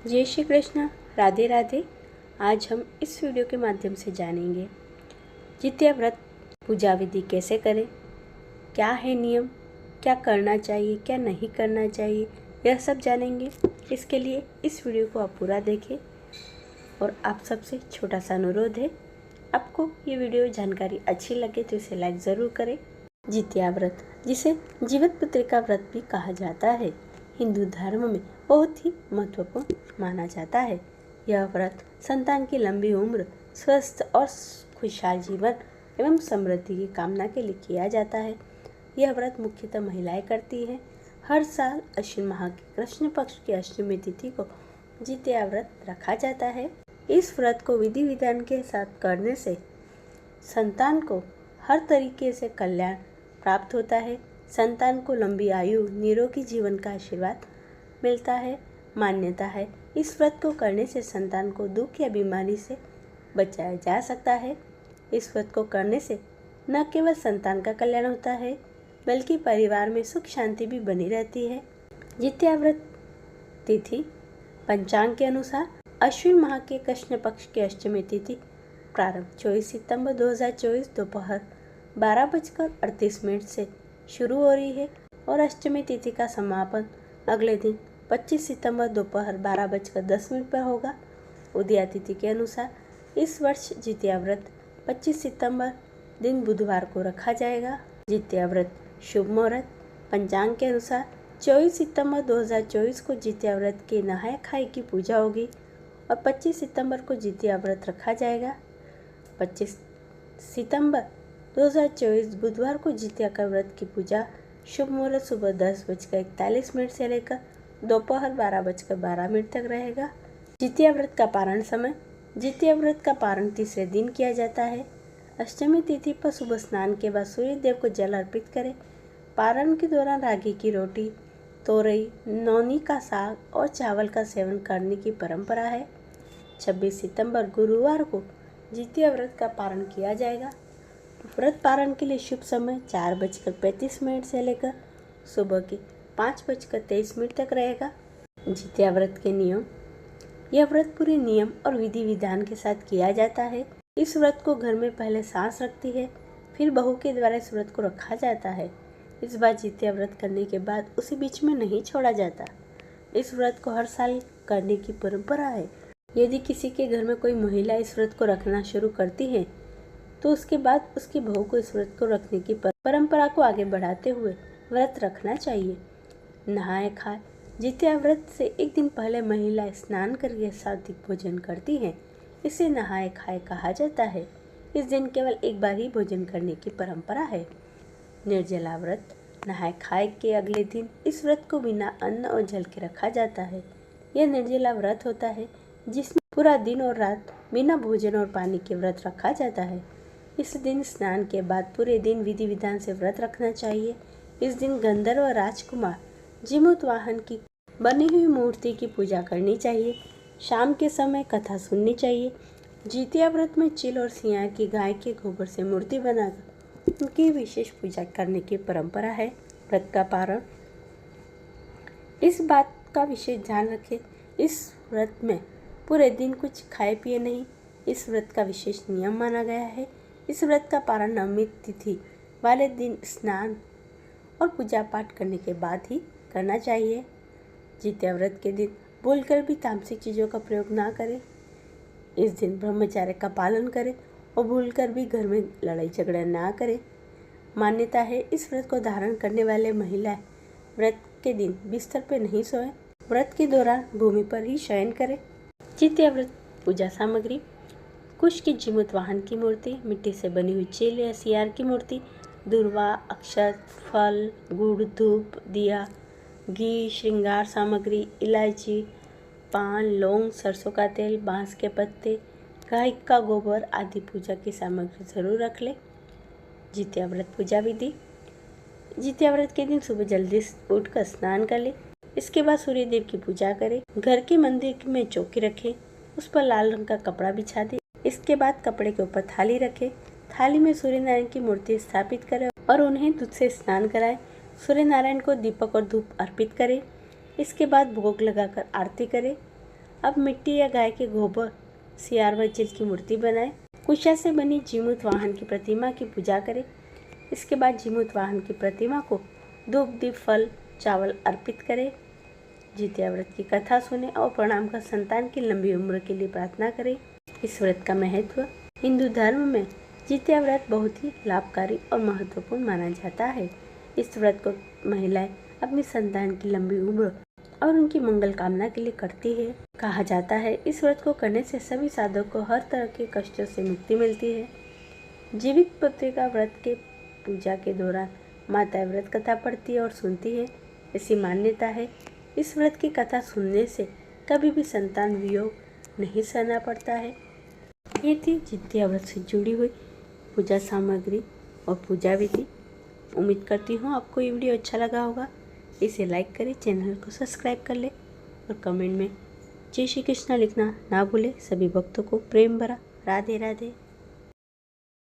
जय श्री कृष्ण, राधे राधे। आज हम इस वीडियो के माध्यम से जानेंगे जित्या व्रत पूजा विधि कैसे करें, क्या है नियम, क्या करना चाहिए, क्या नहीं करना चाहिए, यह सब जानेंगे। इसके लिए इस वीडियो को आप पूरा देखें और आप सबसे छोटा सा अनुरोध है, आपको ये वीडियो जानकारी अच्छी लगे तो इसे लाइक ज़रूर करें। जित्या व्रत, जिसे जीवित पुत्री का व्रत भी कहा जाता है, हिंदू धर्म में बहुत ही महत्वपूर्ण माना जाता है। यह व्रत संतान की लंबी उम्र, स्वस्थ और खुशहाल जीवन एवं समृद्धि की कामना के लिए किया जाता है। यह व्रत मुख्यतः महिलाएं करती हैं। हर साल अश्विन माह की कृष्ण पक्ष की अष्टमी तिथि को जित्या व्रत रखा जाता है। इस व्रत को विधि विधान के साथ करने से संतान को हर तरीके से कल्याण प्राप्त होता है। संतान को लंबी आयु, निरोगी जीवन का आशीर्वाद मिलता है। मान्यता है इस व्रत को करने से संतान को दुख या बीमारी से बचाया जा सकता है। इस व्रत को करने से न केवल संतान का कल्याण होता है, बल्कि परिवार में सुख शांति भी बनी रहती है। जित्या व्रत तिथि पंचांग के अनुसार अश्विन माह के कृष्ण पक्ष की अष्टमी तिथि प्रारंभ 24 सितंबर 2024 दोपहर 12:38 से शुरू हो रही है और अष्टमी तिथि का समापन अगले दिन 25 सितंबर दोपहर 12:10 पर होगा। उदया तिथि के अनुसार इस वर्ष जित्या व्रत 25 सितंबर दिन बुधवार को रखा जाएगा। जित्या व्रत शुभ मुहूर्त पंचांग के अनुसार 24 सितंबर 2024 को जित्या व्रत के नहाय खाई की पूजा होगी और 25 सितंबर को जित्या व्रत रखा जाएगा। 25 सितंबर 2024 बुधवार को जित्या का व्रत की पूजा शुभ मुहूर्त सुबह 10:41 से लेकर दोपहर 12:12 तक रहेगा। जित्या व्रत का पारण समय, जित्या व्रत का पारण तीसरे दिन किया जाता है। अष्टमी तिथि पर सुबह स्नान के बाद सूर्य देव को जल अर्पित करें। पारण के दौरान रागी की रोटी, तोरई, नौनी का साग और चावल का सेवन करने की परंपरा है। 26 सितंबर गुरुवार को जित्या व्रत का पारण किया जाएगा। व्रत पारण के लिए शुभ समय 4:35 से लेकर सुबह के 5:23 तक रहेगा। जित्या व्रत के नियम, यह व्रत पूरे नियम और विधि विधान के साथ किया जाता है। इस व्रत को घर में पहले सास रखती है, फिर बहू के द्वारा इस व्रत को रखा जाता है। इस बार जित्या व्रत करने के बाद उसे बीच में नहीं छोड़ा जाता। इस व्रत को हर साल करने की परंपरा है। यदि किसी के घर में कोई महिला इस व्रत को रखना शुरू करती है तो उसके बाद उसकी बहू को इस व्रत को रखने की परंपरा को आगे बढ़ाते हुए व्रत रखना चाहिए। नहाए खाए, जित्या व्रत से एक दिन पहले महिला स्नान करके सात्विक भोजन करती है। इसे नहाए खाए कहा जाता है। इस दिन केवल एक बार ही भोजन करने की परंपरा है। निर्जला व्रत, नहाए खाए के अगले दिन इस व्रत को बिना अन्न और जल के रखा जाता है। यह निर्जला व्रत होता है जिसमें पूरा दिन और रात बिना भोजन और पानी के व्रत रखा जाता है। इस दिन स्नान के बाद पूरे दिन विधि विधान से व्रत रखना चाहिए। इस दिन गंधर्व और राजकुमार जीमूत वाहन की बनी हुई मूर्ति की पूजा करनी चाहिए। शाम के समय कथा सुननी चाहिए। जित्या व्रत में चिल और सियार की गाय के गोबर से मूर्ति बनाकर उनकी विशेष पूजा करने की परंपरा है। व्रत का पारण, इस बात का विशेष ध्यान रखें, इस व्रत में पूरे दिन कुछ खाए पिए नहीं। इस व्रत का विशेष नियम माना गया है। इस व्रत का पारण नवमी तिथि वाले दिन स्नान और पूजा पाठ करने के बाद ही करना चाहिए। जित्या व्रत के दिन भूलकर भी तामसिक चीज़ों का प्रयोग ना करें। इस दिन ब्रह्मचर्य का पालन करें और भूलकर भी घर में लड़ाई झगड़ा ना करें। मान्यता है इस व्रत को धारण करने वाले महिलाएं व्रत के दिन बिस्तर पर नहीं सोएं, व्रत के दौरान भूमि पर ही शयन करें। जित्या व्रत पूजा सामग्री, कुश की जीमूत वाहन की मूर्ति, मिट्टी से बनी हुई चील या सियार की मूर्ति, दूर्वा, अक्षत, फल, गुड़, धूप, दिया, घी, श्रृंगार सामग्री, इलायची, पान, लौंग, सरसों का तेल, बांस के पत्ते, गाय का गोबर आदि पूजा की सामग्री जरूर रख ले। जित्या व्रत पूजा विधि, जित्या व्रत के दिन सुबह जल्दी उठकर स्नान कर ले। इसके बाद सूर्य देव की पूजा करें। घर के मंदिर में चौकी रखें, उस पर लाल रंग का कपड़ा बिछा दे। इसके बाद कपड़े के ऊपर थाली रखें। थाली में सूर्य नारायण की मूर्ति स्थापित करें और उन्हें दूध से स्नान कराएं। सूर्य नारायण को दीपक और धूप अर्पित करें। इसके बाद भोग लगाकर आरती करें। अब मिट्टी या गाय के गोबर सियार व चिल की मूर्ति बनाएं। कुशा से बनी जीमूत वाहन की प्रतिमा की पूजा करें। इसके बाद जीमूत वाहन की प्रतिमा को धूप दीप फल चावल अर्पित करें। जितिया व्रत की कथा सुने और प्रणाम कर संतान की लंबी उम्र के लिए प्रार्थना करें। इस व्रत का महत्व। हिंदू धर्म में जितिया व्रत बहुत ही लाभकारी और महत्वपूर्ण माना जाता है। इस व्रत को महिलाएं अपनी संतान की लंबी उम्र और उनकी मंगल कामना के लिए करती है। कहा जाता है इस व्रत को करने से सभी साधक को हर तरह के कष्टों से मुक्ति मिलती है। जीवित पत्रिका व्रत के पूजा के दौरान माता व्रत कथा पढ़ती है और सुनती है। ऐसी मान्यता है इस व्रत की कथा सुनने से कभी भी संतान वियोग नहीं सहना पड़ता है। ये थी जितिया व्रत से जुड़ी हुई पूजा सामग्री और पूजा विधि। उम्मीद करती हूँ आपको ये वीडियो अच्छा लगा होगा। इसे लाइक करें, चैनल को सब्सक्राइब कर ले और कमेंट में जय श्री कृष्णा लिखना ना भूले। सभी भक्तों को प्रेम भरा राधे राधे।